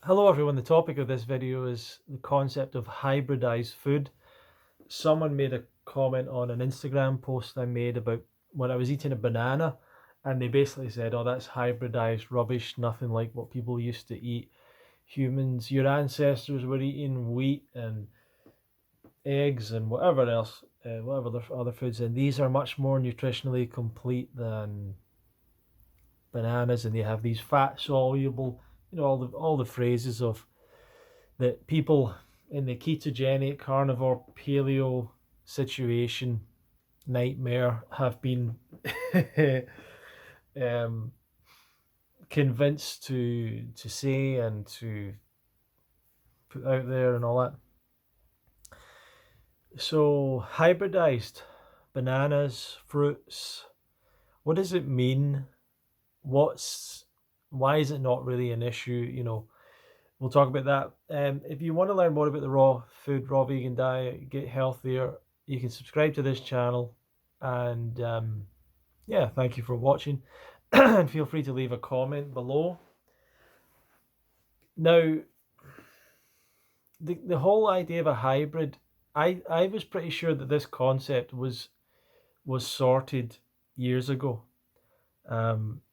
Hello everyone, the topic of this video is the concept of hybridized food. Someone made a comment on an Instagram post I made about when I was eating a banana, and they basically said, oh, that's hybridized rubbish, nothing like what people used to eat. Humans, your ancestors were eating wheat and eggs and whatever else, whatever the other foods, and these are much more nutritionally complete than bananas, and they have these fat soluble, all the phrases of that people in the ketogenic carnivore paleo situation nightmare have been um, convinced to say and to put out there and all that. So hybridized bananas, fruits, what does it mean? What's Why is it not really an issue? We'll talk about that. If you want to learn more about the raw vegan diet, get healthier, you can subscribe to this channel. And yeah, thank you for watching. And feel free to leave a comment below. Now, the whole idea of a hybrid, I was pretty sure that this concept was sorted years ago.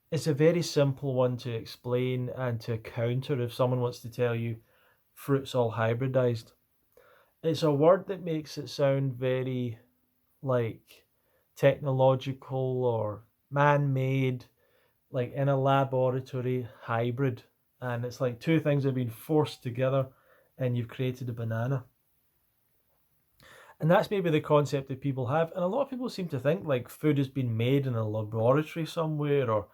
It's a very simple one to explain and to counter if someone wants to tell you fruit's all hybridized. It's a word that makes it sound very like technological or man-made, like in a laboratory hybrid. And it's like two things have been forced together and you've created a banana. And that's maybe the concept that people have. And a lot of people seem to think like food has been made in a laboratory somewhere, or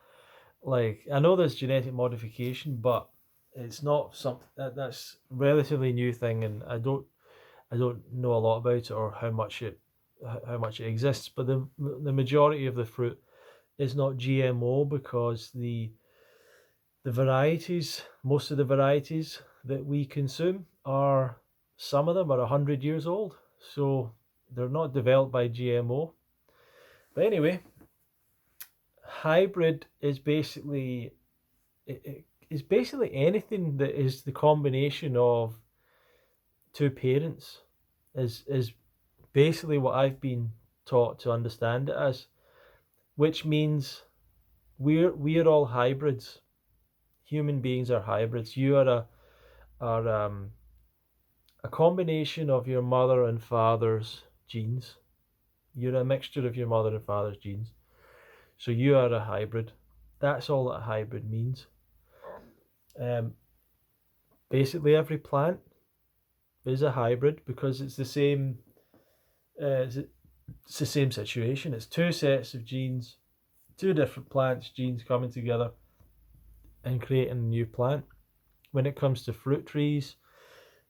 like, I know there's genetic modification, but it's not something that's a relatively new thing, and I don't know a lot about it or how much it exists. But the majority of the fruit is not GMO because the varieties, most of the varieties that we consume are, some of them are 100 years old, so they're not developed by GMO. But anyway, hybrid is basically is basically anything that is the combination of two parents, is basically what I've been taught to understand it as, which means we're all hybrids. Human beings are hybrids. You are a combination of your mother and father's genes. You're a mixture of your mother and father's genes. So you are a hybrid. That's all that a hybrid means. Um, Basically, every plant is a hybrid because it's the same. It's the same situation. It's two sets of genes, two different plants' genes coming together and creating a new plant. When it comes to fruit trees,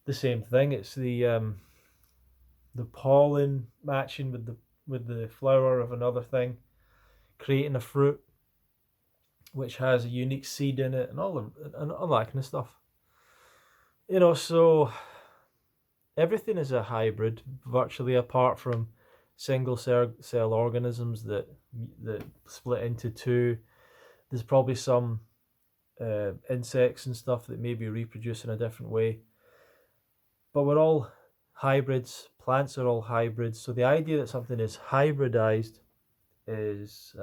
the same thing. It's the pollen matching with the flower of another thing, creating a fruit which has a unique seed in it, and all that kind of stuff. So everything is a hybrid, virtually, apart from single cell organisms that split into two. There's probably some insects and stuff that maybe reproduce in a different way, but we're all hybrids. Plants are all hybrids. So the idea that something is hybridized is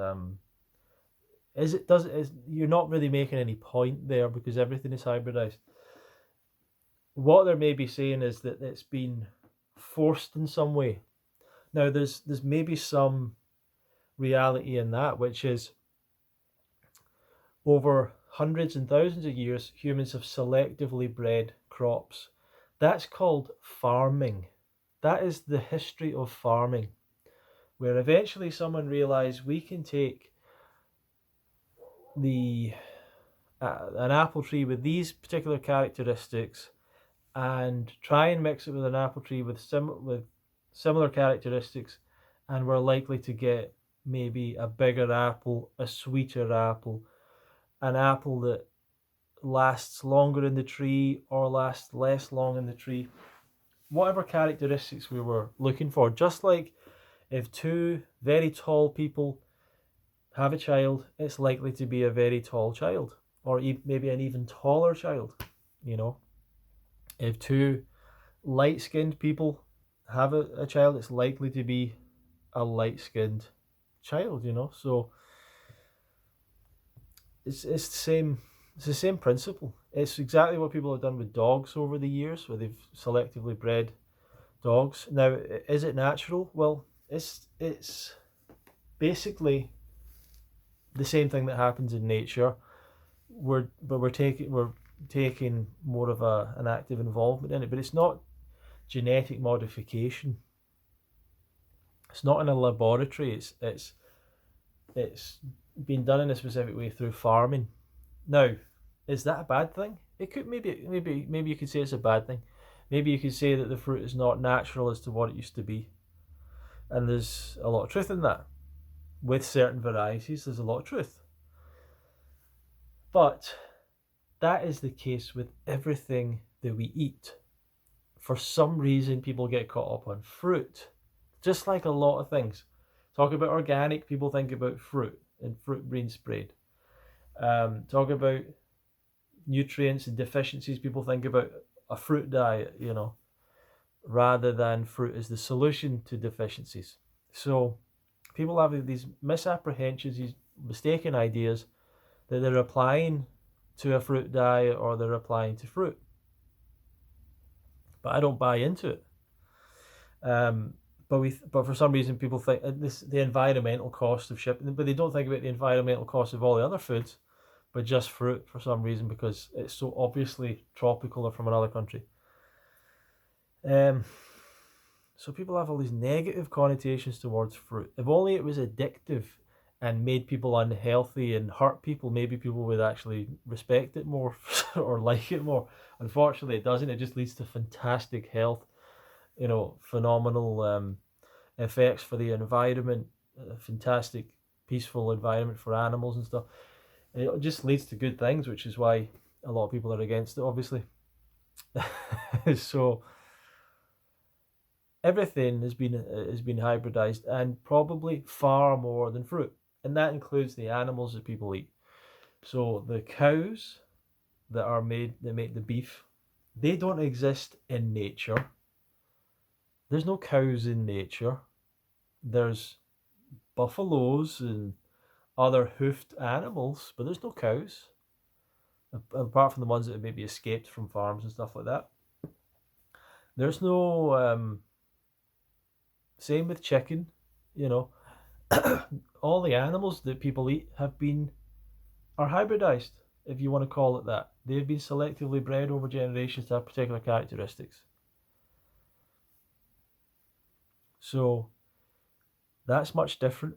you're not really making any point there, because everything is hybridized. What they're maybe saying is that it's been forced in some way. Now there's maybe some reality in that, which is over hundreds and thousands of years, humans have selectively bred crops. That's called farming. That is the history of farming, where eventually someone realized we can take an apple tree with these particular characteristics and try and mix it with an apple tree with similar characteristics, and we're likely to get maybe a bigger apple, a sweeter apple, an apple that lasts longer in the tree or lasts less long in the tree. Whatever characteristics we were looking for. Just like if two very tall people have a child, it's likely to be a very tall child, or maybe an even taller child. You know, if two light-skinned people have a child, it's likely to be a light-skinned child. You know, so it's the same principle. It's exactly what people have done with dogs over the years, where they've selectively bred dogs. Now, is it natural? Well, it's basically the same thing that happens in nature. We're taking more of an active involvement in it, but it's not genetic modification. It's not in a laboratory. It's been done in a specific way through farming. Now, is that a bad thing? It could, maybe you could say it's a bad thing. Maybe you could say that the fruit is not natural as to what it used to be, and there's a lot of truth in that. With certain varieties, there's a lot of truth. But that is the case with everything that we eat. For some reason, people get caught up on fruit, just like a lot of things. Talk about organic, people think about fruit and fruit being sprayed. Talk about nutrients and deficiencies, people think about a fruit diet, rather than fruit as the solution to deficiencies. So people have these misapprehensions, these mistaken ideas that they're applying to a fruit diet or they're applying to fruit. But I don't buy into it. But for some reason people think the environmental cost of shipping, but they don't think about the environmental cost of all the other foods, but just fruit for some reason because it's so obviously tropical or from another country. So people have all these negative connotations towards fruit. If only it was addictive and made people unhealthy and hurt people, maybe people would actually respect it more or like it more. Unfortunately, it doesn't. It just leads to fantastic health, phenomenal effects for the environment, a fantastic, peaceful environment for animals and stuff. It just leads to good things, which is why a lot of people are against it, obviously. So everything has been hybridized, and probably far more than fruit, and that includes the animals that people eat. So the cows that make the beef, they don't exist in nature. There's no cows in nature. There's buffaloes and other hoofed animals, but there's no cows, apart from the ones that have maybe escaped from farms and stuff like that. There's no same with chicken, all the animals that people eat are hybridized, if you want to call it that. They've been selectively bred over generations to have particular characteristics. So that's much different.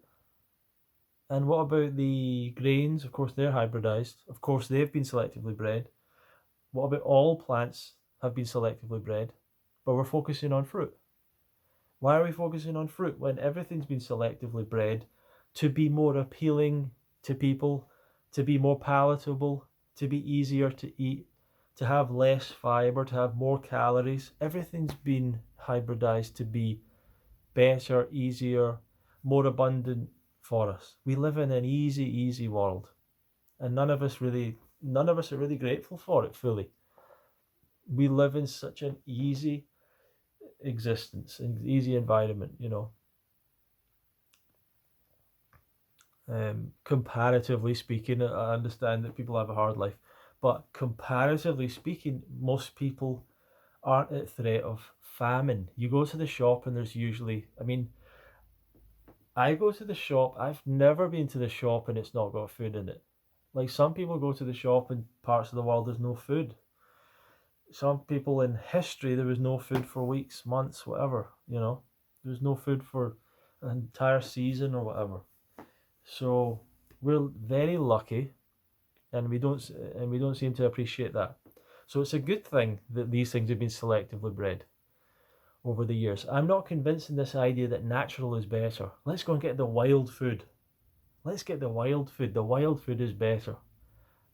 And what about the grains? Of course, they're hybridized. Of course, they've been selectively bred. What about all plants have been selectively bred? But we're focusing on fruit. Why are we focusing on fruit when everything's been selectively bred to be more appealing to people, to be more palatable, to be easier to eat, to have less fiber, to have more calories? Everything's been hybridized to be better, easier, more abundant for us. We live in an easy world, and none of us are really grateful for it fully. We live in such an easy existence, an easy environment, comparatively speaking. I understand that people have a hard life, but comparatively speaking, most people aren't at threat of famine. You go to the shop and there's usually, I go to the shop, I've never been to the shop and it's not got food in it. Like, some people go to the shop in parts of the world there's no food. Some people in history, there was no food for weeks, months, whatever, there was no food for an entire season or whatever. So we're very lucky, and we don't seem to appreciate that. So it's a good thing that these things have been selectively bred over the years. I'm not convinced in this idea that natural is better. Let's go and get the wild food. Let's get the wild food. The wild food is better.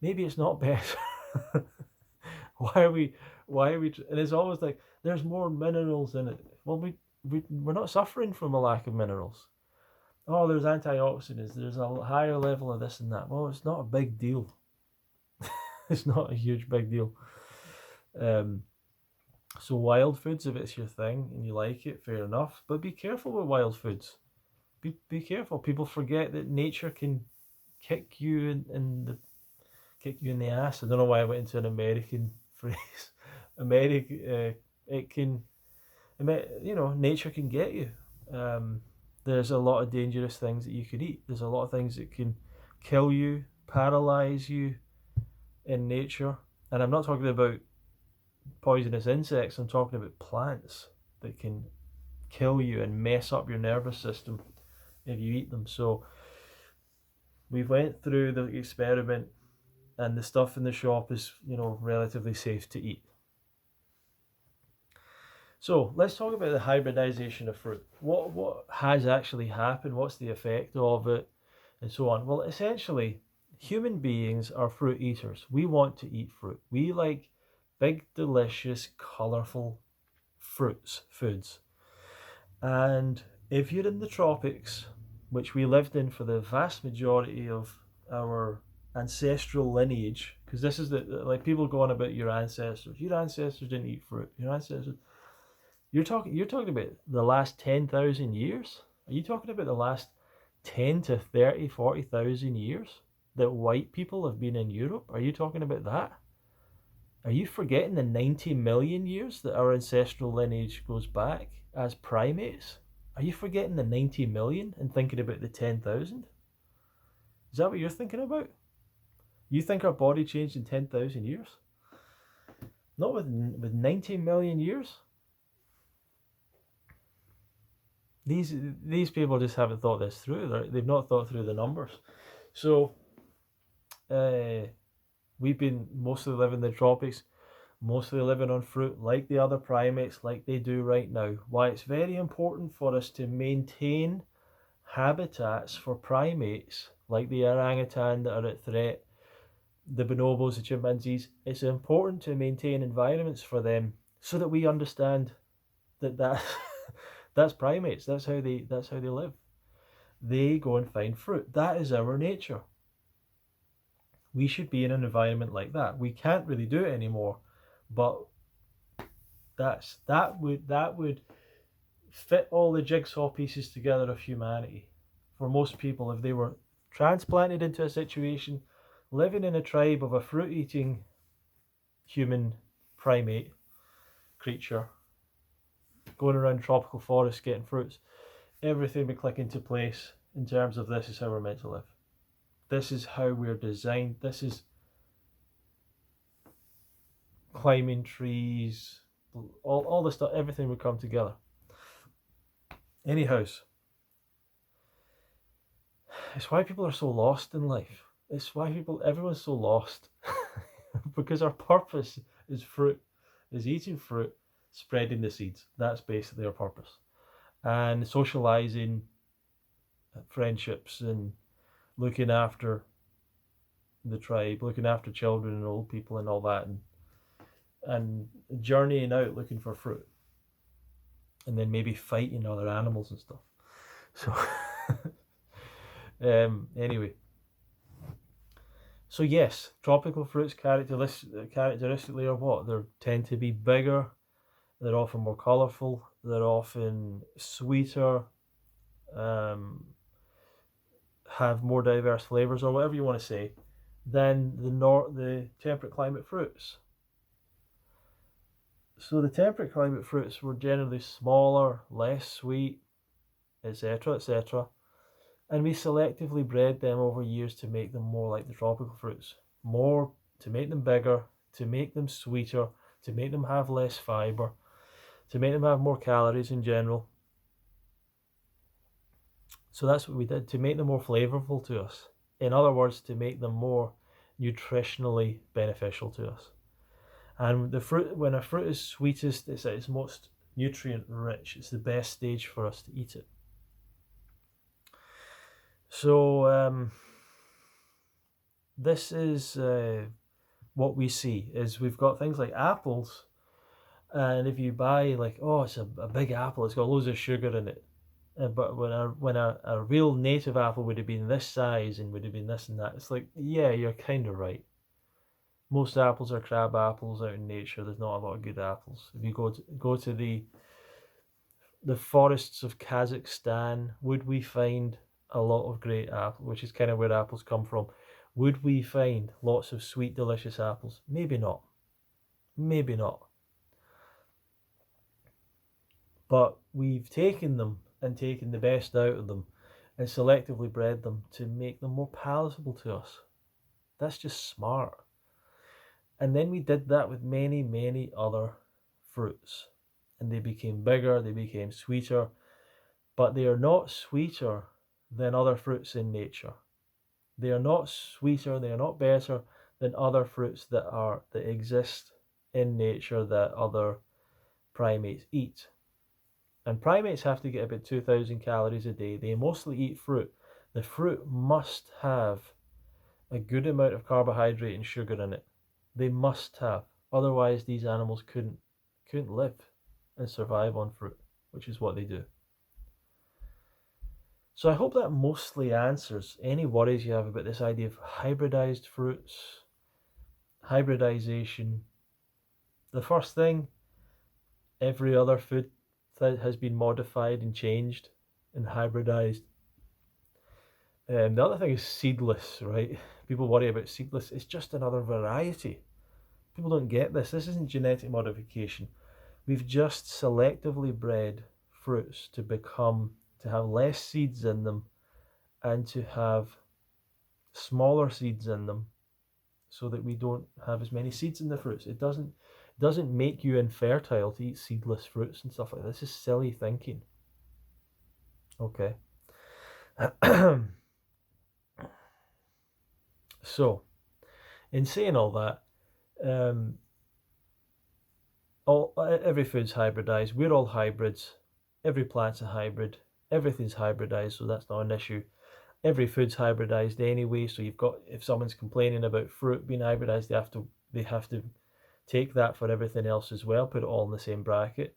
Maybe it's not better. Why are we? And it's always like there's more minerals in it. Well, we're not suffering from a lack of minerals. Oh, there's antioxidants. There's a higher level of this and that. Well, it's not a big deal. It's not a huge big deal. So wild foods, if it's your thing and you like it, fair enough. But be careful with wild foods. Be careful. People forget that nature can kick you in the ass. I don't know why I went into an American phrase. It can, nature can get you. There's a lot of dangerous things that you could eat. There's a lot of things that can kill you, paralyze you in nature. And I'm not talking about poisonous insects. I'm talking about plants that can kill you and mess up your nervous system if you eat them. So we went through the experiment, and the stuff in the shop is, relatively safe to eat. So let's talk about the hybridization of fruit. What has actually happened? What's the effect of it, and so on? Well, essentially, human beings are fruit eaters. We want to eat fruit. We like big, delicious, colourful foods. And if you're in the tropics, which we lived in for the vast majority of our ancestral lineage, because this is like people go on about your ancestors. Your ancestors didn't eat fruit. Your ancestors. You're talking about the last 10,000 years? Are you talking about the last 10 to 30, 40,000 years that white people have been in Europe? Are you talking about that? Are you forgetting the 90 million years that our ancestral lineage goes back as primates? Are you forgetting the 90 million and thinking about the 10,000? Is that what you're thinking about? You think our body changed in 10,000 years? Not with 90 million years? These people just haven't thought this through. They've not thought through the numbers. So we've been mostly living in the tropics, mostly living on fruit like the other primates, like they do right now. Why it's very important for us to maintain habitats for primates like the orangutan that are at threat, the bonobos, the chimpanzees. It's important to maintain environments for them so that we understand that that's primates. That's how they live. They go and find fruit. That is our nature. We should be in an environment like that. We can't really do it anymore, but that would fit all the jigsaw pieces together of humanity. For most people, if they were transplanted into a situation, living in a tribe of a fruit-eating human primate creature, going around tropical forests getting fruits, everything would click into place in terms of this is how we're meant to live. This is how we're designed. This is climbing trees, all the stuff, everything would come together. Anyhow, it's why people are so lost in life. It's why everyone's so lost. Because our purpose is fruit, is eating fruit, spreading the seeds. That's basically our purpose. And socializing, friendships, and looking after the tribe, looking after children and old people and all that, and journeying out looking for fruit, and then maybe fighting other animals and stuff. So anyway, so yes, tropical fruits characteristically are what? They tend to be bigger, they're often more colourful, they're often sweeter, have more diverse flavours, or whatever you want to say, than the temperate climate fruits. So the temperate climate fruits were generally smaller, less sweet, etc., etc. And we selectively bred them over years to make them more like the tropical fruits. More, to make them bigger, to make them sweeter, to make them have less fibre, to make them have more calories in general. So that's what we did, to make them more flavourful to us. In other words, to make them more nutritionally beneficial to us. And when a fruit is sweetest, it's at its most nutrient rich. It's the best stage for us to eat it. So this is what we see, is we've got things like apples, and if you buy it's a big apple, it's got loads of sugar in it. But when a real native apple would have been this size and would have been this and that, it's like, yeah, you're kind of right. Most apples are crab apples out in nature. There's not a lot of good apples. If you go to the forests of Kazakhstan, would we find a lot of great apples, which is kind of where apples come from? Would we find lots of sweet, delicious apples? Maybe not. Maybe not. But we've taken them and taken the best out of them and selectively bred them to make them more palatable to us. That's just smart. And then we did that with many, many other fruits. And they became bigger, they became sweeter, but they are not sweeter than other fruits in nature. They are not sweeter, they are not better than other fruits that exist in nature that other primates eat. And primates have to get about 2,000 calories a day. They mostly eat fruit. The fruit must have a good amount of carbohydrate and sugar in it. They must have. Otherwise, these animals couldn't live and survive on fruit, which is what they do. So I hope that mostly answers any worries you have about this idea of hybridized fruits, hybridization. The first thing, every other food that has been modified and changed and hybridized. The other thing is seedless, right? People worry about seedless. It's just another variety. People don't get this. This isn't genetic modification. We've just selectively bred fruits to have less seeds in them and to have smaller seeds in them so that we don't have as many seeds in the fruits. It doesn't make you infertile to eat seedless fruits and stuff like this. This is silly thinking. Okay. So, in saying all that, every food's hybridized. We're all hybrids. Every plant's a hybrid. Everything's hybridized, so that's not an issue. Every food's hybridized anyway. So if someone's complaining about fruit being hybridized, they have to take that for everything else as well. Put it all in the same bracket.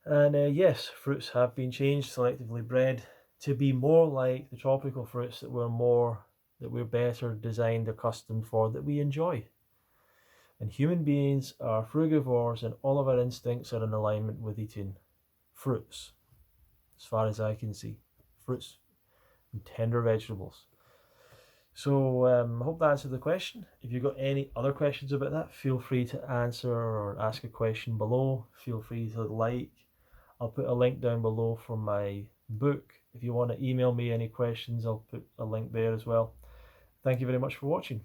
And yes, fruits have been changed, selectively bred to be more like the tropical fruits that we're better designed, accustomed for, that we enjoy. And human beings are frugivores, and all of our instincts are in alignment with eating fruits, as far as I can see. Fruits and tender vegetables. So I hope that answered the question. If you've got any other questions about that, feel free to answer or ask a question below. Feel free to like. I'll put a link down below for my book. If you want to email me any questions, I'll put a link there as well. Thank you very much for watching.